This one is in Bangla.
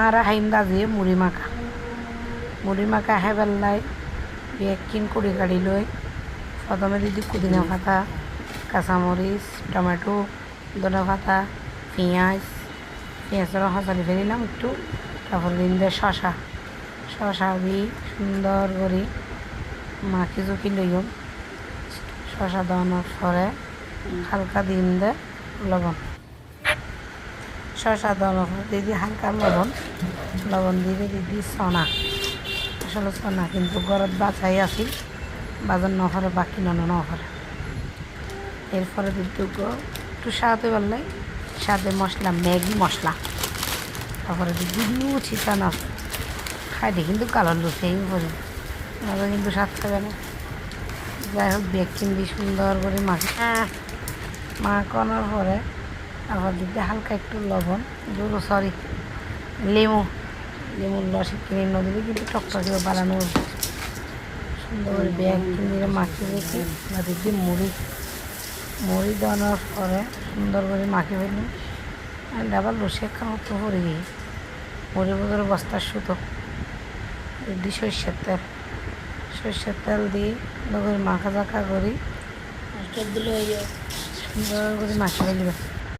আর হাইম দাজি মুড়ি মাখা হেবেল্লাই বেকিং কুড়ি কাড়ি লই প্রথমে দিদি পুদিনা পাতা কাঁচামরিচ টমেটো ধনে পাতা পেঁয়াজের হসালি ফেলিলাম একটু, তারপর দিন দিয়ে শশা দিয়ে সুন্দর করে মাখি চুকি লইম। শশা দেওয়ানোর পরে হালকা দিন দে লবণ, শশা দেওয়ানোর পরে দিদি হালকা লবণ দিয়ে দিদি চনা, আসলে চনা কিন্তু ঘরত বাছাই আছি বাজার নফরে বাকি নফরে। এরপরে দিদি একটু সাথে বললে সাথে মশলা ম্যাগি মশলা, তারপরে দিদিও চিকেন আছে খাইতে কিন্তু কালার লুচি করি ওরা কিন্তু স্বাদ খাবে না। যাই হোক বেকিং দিয়ে সুন্দর করে মাখানোর পরে তারপর দিদি হালকা একটু লবণ লেমুর রস কিনে না দিলে কিন্তু টকটকে বানানো সুন্দর করে বেকিং দিয়ে মাখিয়ে রেখে দিদি মুড়ি দেওয়ানোর পরে সুন্দর করে মাখিয়ে ফেলি। আবার লসে খাওয়া তো পরে গিয়ে মুড়ি বদলে বস্তার সুতো দিদি সর্ষের তেল দিয়ে সুন্দর করে মাখা করি সুন্দর করে মাখিয়ে ফেলিবে।